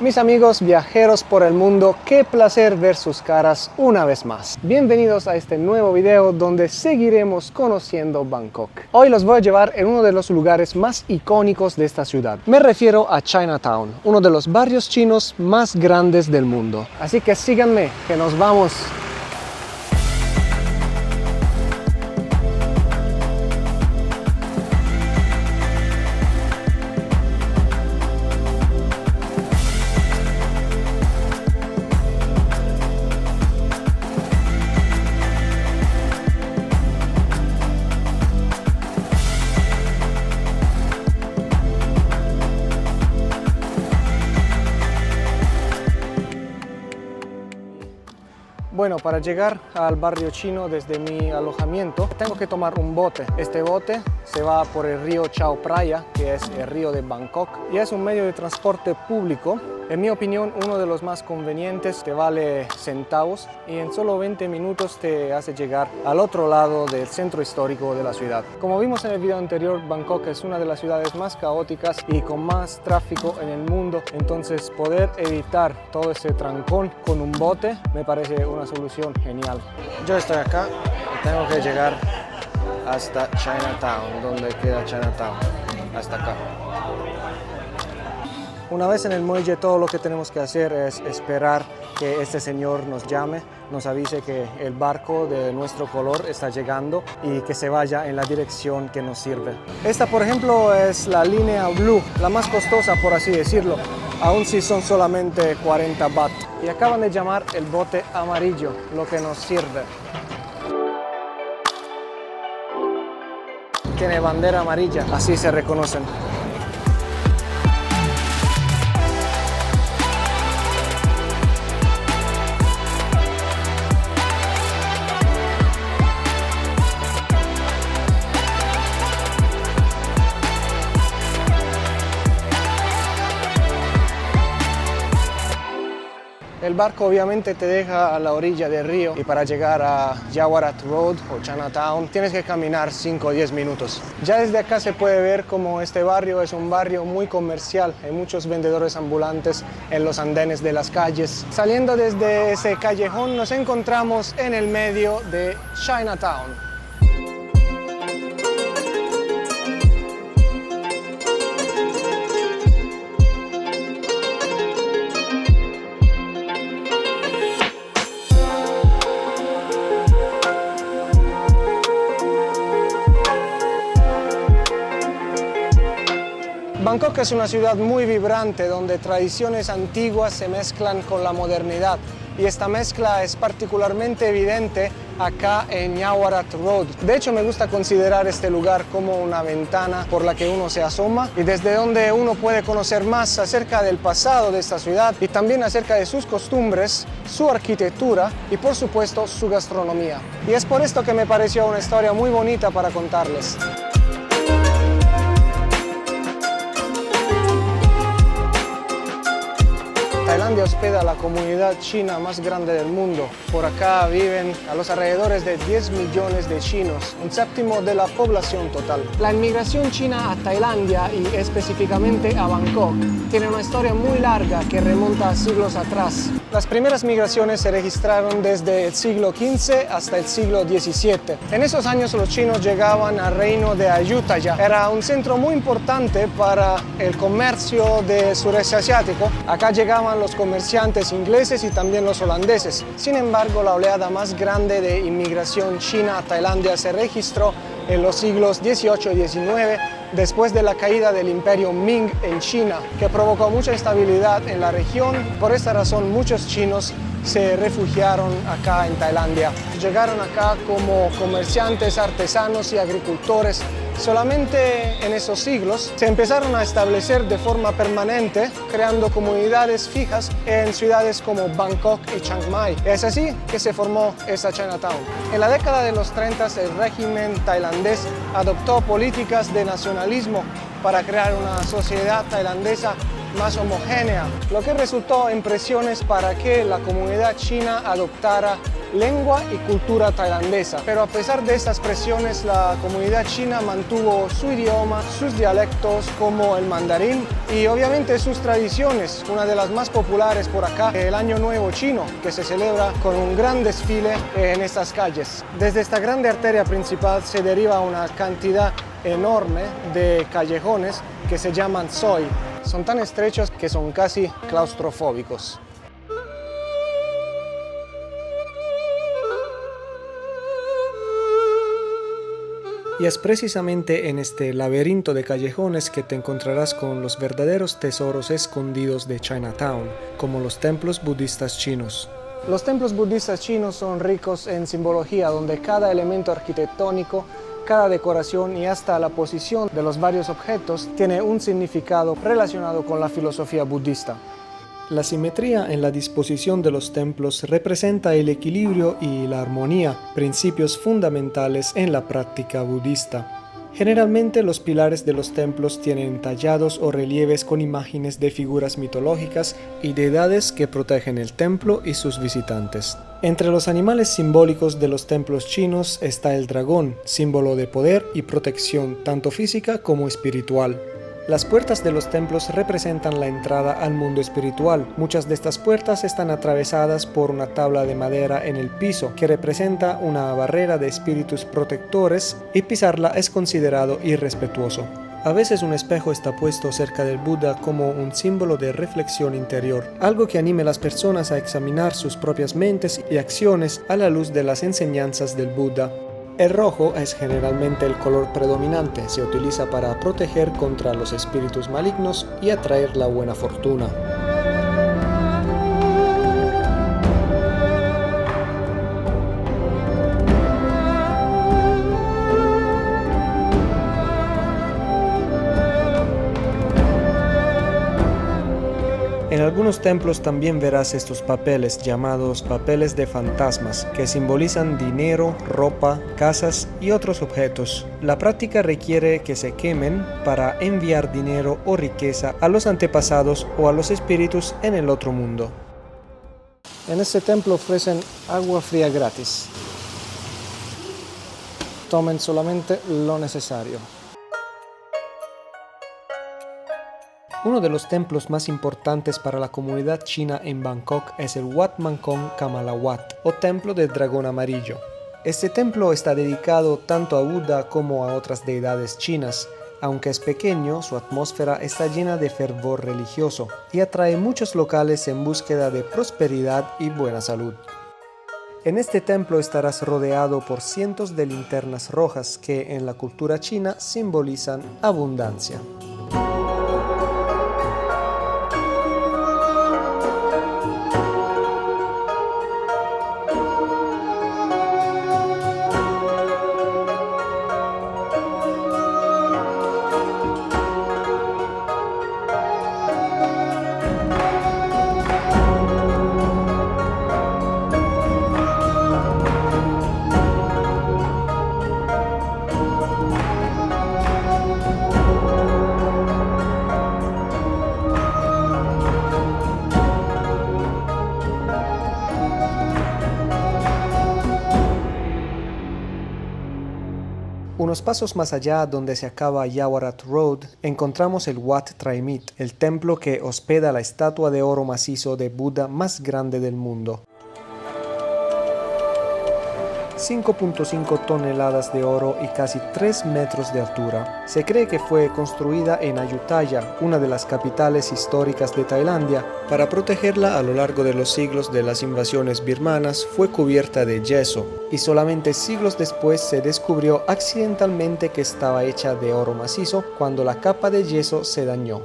Mis amigos viajeros por el mundo, qué placer ver sus caras una vez más. Bienvenidos a este nuevo video donde seguiremos conociendo Bangkok. Hoy los voy a llevar en uno de los lugares más icónicos de esta ciudad. Me refiero a Chinatown, uno de los barrios chinos más grandes del mundo. Así que síganme, que nos vamos. Bueno, para llegar al barrio chino desde mi alojamiento tengo que tomar un bote. Este bote se va por el río Chao Phraya, que es el río de Bangkok, y es un medio de transporte público. En mi opinión, uno de los más convenientes, te vale centavos y en solo 20 minutos te hace llegar al otro lado del centro histórico de la ciudad. Como vimos en el video anterior, Bangkok es una de las ciudades más caóticas y con más tráfico en el mundo, entonces poder evitar todo ese trancón con un bote me parece una solución genial. Yo estoy acá y tengo que llegar hasta Chinatown. ¿Dónde queda Chinatown? Hasta acá. Una vez en el muelle, todo lo que tenemos que hacer es esperar que este señor nos llame, nos avise que el barco de nuestro color está llegando y que se vaya en la dirección que nos sirve. Esta, por ejemplo, es la línea Blue, la más costosa, por así decirlo, aun si son solamente 40 baht. Y acaban de llamar el bote amarillo, lo que nos sirve. Tiene bandera amarilla, así se reconocen. El barco obviamente te deja a la orilla del río y para llegar a Yaowarat Road o Chinatown tienes que caminar 5 o 10 minutos. Ya desde acá se puede ver como este barrio es un barrio muy comercial. Hay muchos vendedores ambulantes en los andenes de las calles. Saliendo desde ese callejón nos encontramos en el medio de Chinatown. Bangkok es una ciudad muy vibrante donde tradiciones antiguas se mezclan con la modernidad y esta mezcla es particularmente evidente acá en Yaowarat Road. De hecho, me gusta considerar este lugar como una ventana por la que uno se asoma y desde donde uno puede conocer más acerca del pasado de esta ciudad y también acerca de sus costumbres, su arquitectura y por supuesto su gastronomía. Y es por esto que me pareció una historia muy bonita para contarles. Tailandia hospeda a la comunidad china más grande del mundo. Por acá viven a los alrededores de 10 millones de chinos, un séptimo de la población total. La inmigración china a Tailandia y específicamente a Bangkok tiene una historia muy larga que remonta a siglos atrás. Las primeras migraciones se registraron desde el siglo XV hasta el siglo XVII. En esos años los chinos llegaban al reino de Ayutthaya. Era un centro muy importante para el comercio del sureste asiático. Acá llegaban los comerciantes ingleses y también los holandeses. Sin embargo, la oleada más grande de inmigración china a Tailandia se registró en los siglos XVIII y XIX, después de la caída del imperio Ming en China, que provocó mucha instabilidad en la región. Por esta razón, muchos chinos se refugiaron acá en Tailandia. Llegaron acá como comerciantes, artesanos y agricultores. Solamente en esos siglos se empezaron a establecer de forma permanente, creando comunidades fijas en ciudades como Bangkok y Chiang Mai. Es así que se formó esta Chinatown. En la década de los 30 el régimen tailandés adoptó políticas de nacionalismo para crear una sociedad tailandesa más homogénea, lo que resultó en presiones para que la comunidad china adoptara lengua y cultura tailandesa. Pero a pesar de estas presiones, la comunidad china mantuvo su idioma, sus dialectos como el mandarín y obviamente sus tradiciones. Una de las más populares por acá, el Año Nuevo Chino, que se celebra con un gran desfile en estas calles. Desde esta grande arteria principal se deriva una cantidad enorme de callejones que se llaman soi. Son tan estrechos que son casi claustrofóbicos. Y es precisamente en este laberinto de callejones que te encontrarás con los verdaderos tesoros escondidos de Chinatown, como los templos budistas chinos. Los templos budistas chinos son ricos en simbología, donde cada elemento arquitectónico, cada decoración y hasta la posición de los varios objetos tiene un significado relacionado con la filosofía budista. La simetría en la disposición de los templos representa el equilibrio y la armonía, principios fundamentales en la práctica budista. Generalmente los pilares de los templos tienen tallados o relieves con imágenes de figuras mitológicas y deidades que protegen el templo y sus visitantes. Entre los animales simbólicos de los templos chinos está el dragón, símbolo de poder y protección tanto física como espiritual. Las puertas de los templos representan la entrada al mundo espiritual. Muchas de estas puertas están atravesadas por una tabla de madera en el piso que representa una barrera de espíritus protectores y pisarla es considerado irrespetuoso. A veces un espejo está puesto cerca del Buda como un símbolo de reflexión interior, algo que anime a las personas a examinar sus propias mentes y acciones a la luz de las enseñanzas del Buda. El rojo es generalmente el color predominante, se utiliza para proteger contra los espíritus malignos y atraer la buena fortuna. En algunos templos también verás estos papeles llamados papeles de fantasmas, que simbolizan dinero, ropa, casas y otros objetos. La práctica requiere que se quemen para enviar dinero o riqueza a los antepasados o a los espíritus en el otro mundo. En este templo ofrecen agua fría gratis. Tomen solamente lo necesario. Uno de los templos más importantes para la comunidad china en Bangkok es el Wat Mangkong Kamalawat, o Templo del Dragón Amarillo. Este templo está dedicado tanto a Buda como a otras deidades chinas. Aunque es pequeño, su atmósfera está llena de fervor religioso y atrae muchos locales en búsqueda de prosperidad y buena salud. En este templo estarás rodeado por cientos de linternas rojas que en la cultura china simbolizan abundancia. Unos pasos más allá, donde se acaba Yawarat Road, encontramos el Wat Traimit, el templo que hospeda la estatua de oro macizo de Buda más grande del mundo. 5.5 toneladas de oro y casi 3 metros de altura. Se cree que fue construida en Ayutthaya, una de las capitales históricas de Tailandia. Para protegerla a lo largo de los siglos de las invasiones birmanas, fue cubierta de yeso, y solamente siglos después se descubrió accidentalmente que estaba hecha de oro macizo cuando la capa de yeso se dañó.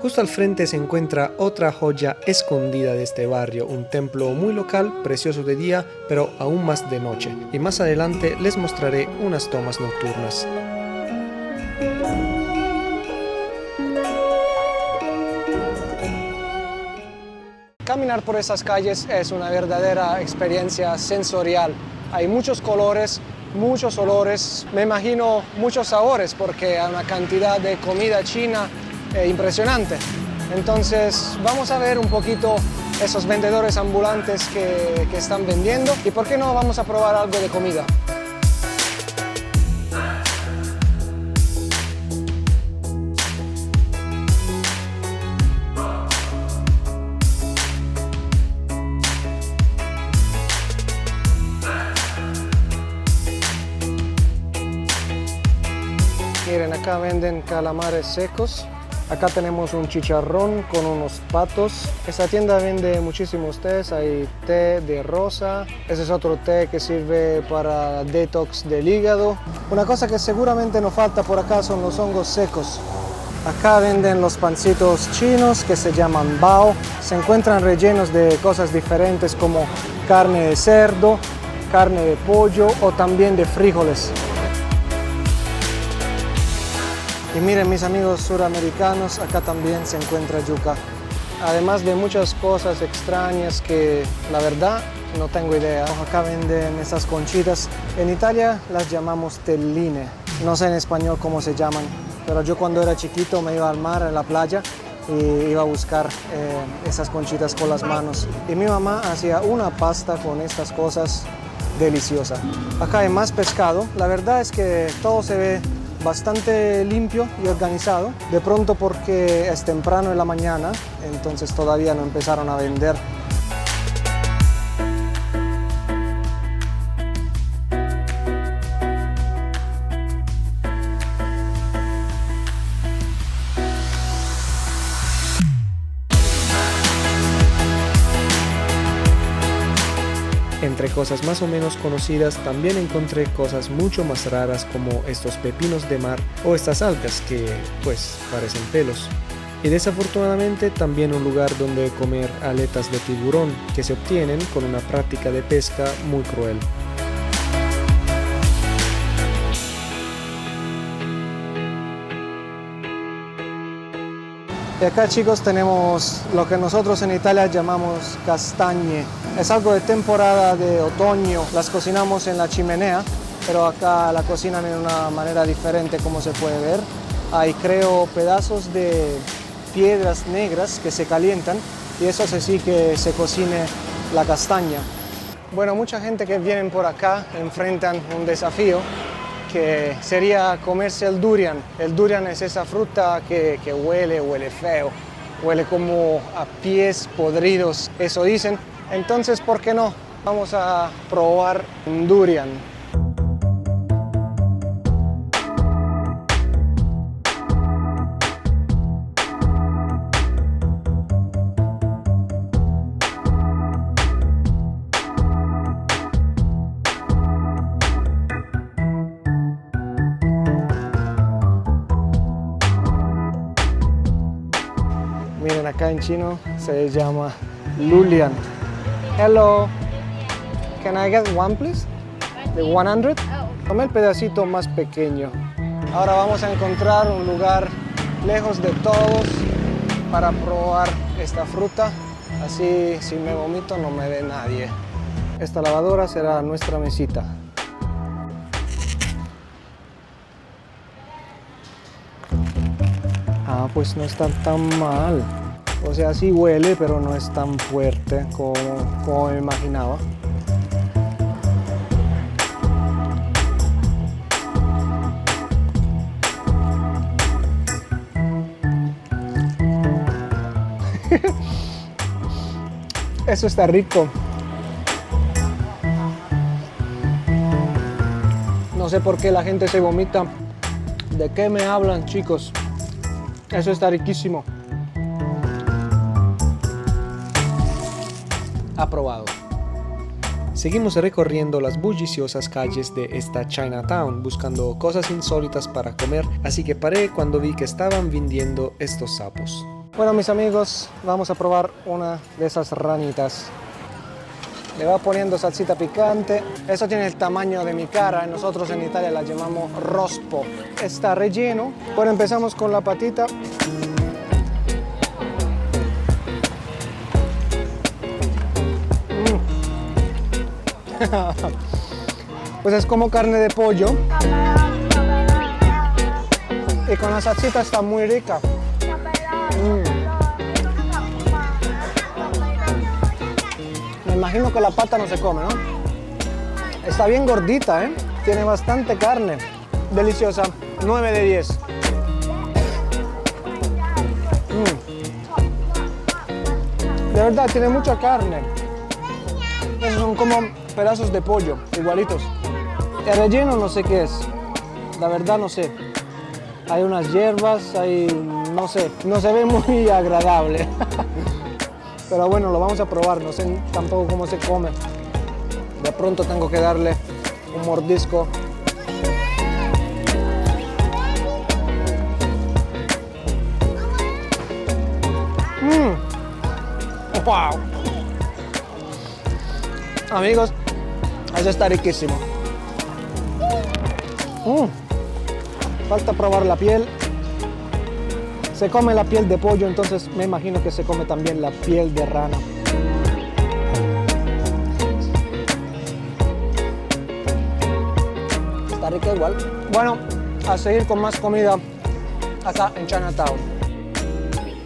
Justo al frente se encuentra otra joya escondida de este barrio, un templo muy local, precioso de día, pero aún más de noche. Y más adelante les mostraré unas tomas nocturnas. Caminar por esas calles es una verdadera experiencia sensorial. Hay muchos colores, muchos olores, me imagino muchos sabores porque hay una cantidad de comida china impresionante. Entonces vamos a ver un poquito esos vendedores ambulantes que están vendiendo y por qué no vamos a probar algo de comida. Miren, acá venden calamares secos. Acá tenemos un chicharrón con unos patos. Esta tienda vende muchísimos tés. Hay té de rosa. Ese es otro té que sirve para detox del hígado. Una cosa que seguramente no falta por acá son los hongos secos. Acá venden los pancitos chinos que se llaman bao. Se encuentran rellenos de cosas diferentes como carne de cerdo, carne de pollo o también de frijoles. Y miren, mis amigos suramericanos, acá también se encuentra yuca. Además de muchas cosas extrañas que la verdad no tengo idea. Acá venden esas conchitas. En Italia las llamamos telline. No sé en español cómo se llaman, pero yo cuando era chiquito me iba al mar, a la playa, y iba a buscar esas conchitas con las manos. Y mi mamá hacía una pasta con estas cosas deliciosa. Acá hay más pescado. La verdad es que todo se ve bastante limpio y organizado. De pronto porque es temprano en la mañana, entonces todavía no empezaron a vender. Entre cosas más o menos conocidas también encontré cosas mucho más raras como estos pepinos de mar o estas algas que pues parecen pelos. Y desafortunadamente también un lugar donde comer aletas de tiburón que se obtienen con una práctica de pesca muy cruel. Y acá, chicos, tenemos lo que nosotros en Italia llamamos castañe. Es algo de temporada de otoño. Las cocinamos en la chimenea, pero acá la cocinan de una manera diferente, como se puede ver. Hay, creo, pedazos de piedras negras que se calientan y eso hace sí que se cocine la castaña. Bueno, mucha gente que viene por acá enfrentan un desafío que sería comerse el durian. El durian es esa fruta que huele feo, huele como a pies podridos, eso dicen. Entonces, ¿por qué no? Vamos a probar un durian. Miren, acá en chino se llama lulian. Hello, can I get one please? The 100? Tome el pedacito más pequeño. Ahora vamos a encontrar un lugar lejos de todos para probar esta fruta. Así si me vomito no me ve nadie. Esta lavadora será nuestra mesita. Ah, pues no está tan mal. O sea, sí huele, pero no es tan fuerte como me imaginaba. Eso está rico. No sé por qué la gente se vomita. ¿De qué me hablan, chicos? Eso está riquísimo. Aprobado. Seguimos recorriendo las bulliciosas calles de esta Chinatown buscando cosas insólitas para comer, así que paré cuando vi que estaban vendiendo estos sapos. Bueno, mis amigos, vamos a probar una de esas ranitas. Le va poniendo salsita picante. Eso tiene el tamaño de mi cara. Nosotros en Italia la llamamos rospo. Está relleno. Bueno, empezamos con la patita. Pues es como carne de pollo. Y con la salsita está muy rica. Me imagino que la pata no se come, ¿no? Está bien gordita, ¿eh? Tiene bastante carne. Deliciosa. 9 de 10. De verdad, tiene mucha carne. Esos son como pedazos de pollo, igualitos. El relleno no sé qué es. La verdad no sé. Hay unas hierbas, no sé. No se ve muy agradable. Pero bueno, lo vamos a probar. No sé tampoco cómo se come. De pronto tengo que darle un mordisco. ¡Wow! Amigos, eso está riquísimo. Falta probar la piel. Se come la piel de pollo, entonces me imagino que se come también la piel de rana. Está rica igual. Bueno, a seguir con más comida acá en Chinatown.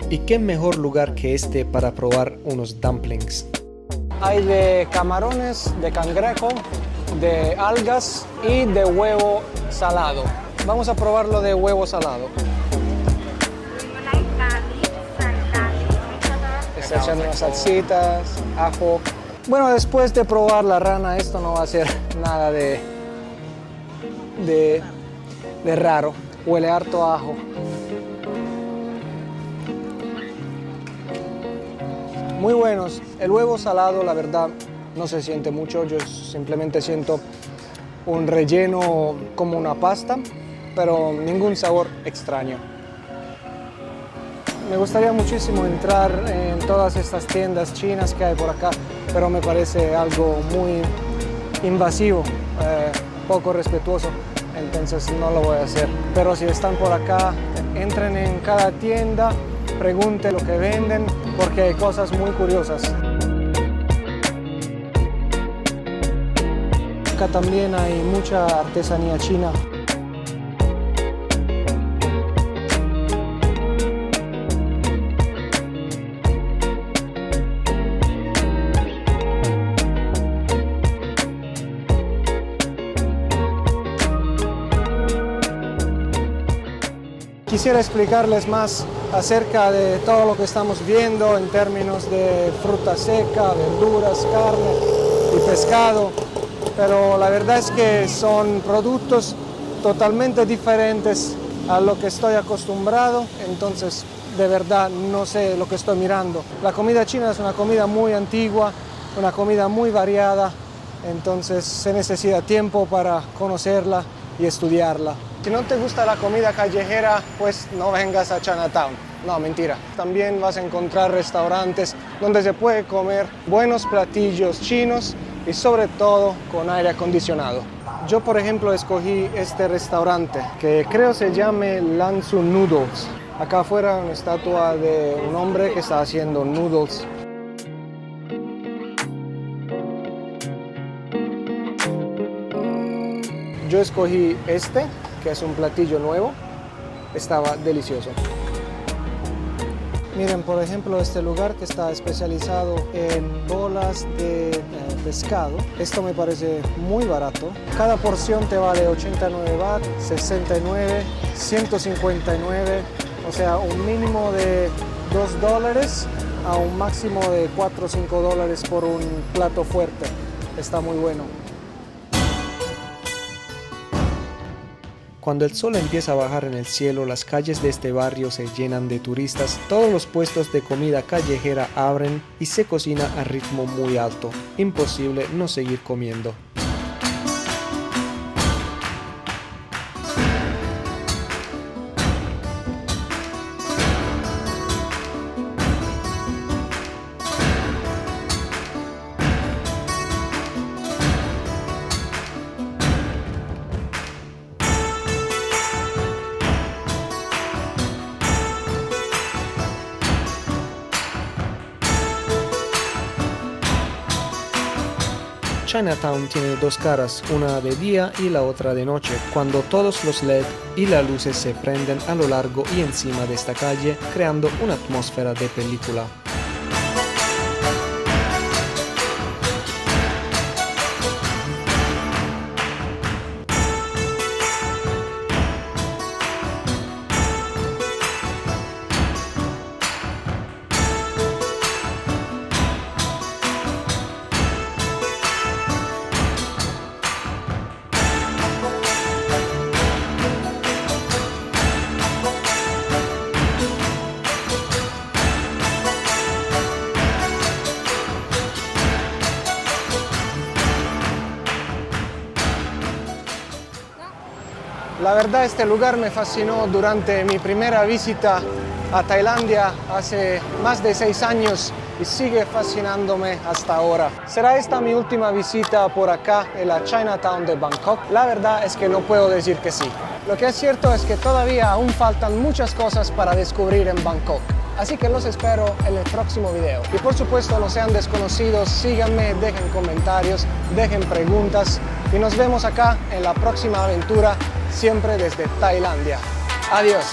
¿Y qué mejor lugar que este para probar unos dumplings? Hay de camarones, de cangrejo, de algas y de huevo salado. Vamos a probarlo de huevo salado. Está echando unas salsitas, ajo. Bueno, después de probar la rana, esto no va a ser nada de raro. Huele harto a ajo. Muy buenos. El huevo salado, la verdad, no se siente mucho. Yo simplemente siento un relleno como una pasta, pero ningún sabor extraño. Me gustaría muchísimo entrar en todas estas tiendas chinas que hay por acá, pero me parece algo muy invasivo, poco respetuoso, entonces no lo voy a hacer. Pero si están por acá, entren en cada tienda, pregunten lo que venden, porque hay cosas muy curiosas. Acá también hay mucha artesanía china. Quisiera explicarles más acerca de todo lo que estamos viendo en términos de fruta seca, verduras, carne y pescado, pero la verdad es que son productos totalmente diferentes a lo que estoy acostumbrado, entonces de verdad no sé lo que estoy mirando. La comida china es una comida muy antigua, una comida muy variada, entonces se necesita tiempo para conocerla y estudiarla. Si no te gusta la comida callejera, pues no vengas a Chinatown. No, mentira. También vas a encontrar restaurantes donde se puede comer buenos platillos chinos y sobre todo con aire acondicionado. Yo, por ejemplo, escogí este restaurante que creo se llame Lansu Noodles. Acá afuera una estatua de un hombre que está haciendo noodles. Yo escogí este, que es un platillo nuevo. Estaba delicioso. Miren, por ejemplo, este lugar que está especializado en bolas de pescado. Esto me parece muy barato. Cada porción te vale 89 baht, 69, 159. O sea, un mínimo de $2 a un máximo de 4 o 5 dólares por un plato fuerte. Está muy bueno. Cuando el sol empieza a bajar en el cielo, las calles de este barrio se llenan de turistas, todos los puestos de comida callejera abren y se cocina a ritmo muy alto. Imposible no seguir comiendo. Chinatown tiene dos caras, una de día y la otra de noche, cuando todos los LED y las luces se prenden a lo largo y encima de esta calle, creando una atmósfera de película. La verdad, este lugar me fascinó durante mi primera visita a Tailandia hace más de 6 años y sigue fascinándome hasta ahora. ¿Será esta mi última visita por acá en la Chinatown de Bangkok? La verdad es que no puedo decir que sí. Lo que es cierto es que todavía aún faltan muchas cosas para descubrir en Bangkok. Así que los espero en el próximo video. Y por supuesto, no sean desconocidos, síganme, dejen comentarios, dejen preguntas y nos vemos acá en la próxima aventura, siempre desde Tailandia. Adiós.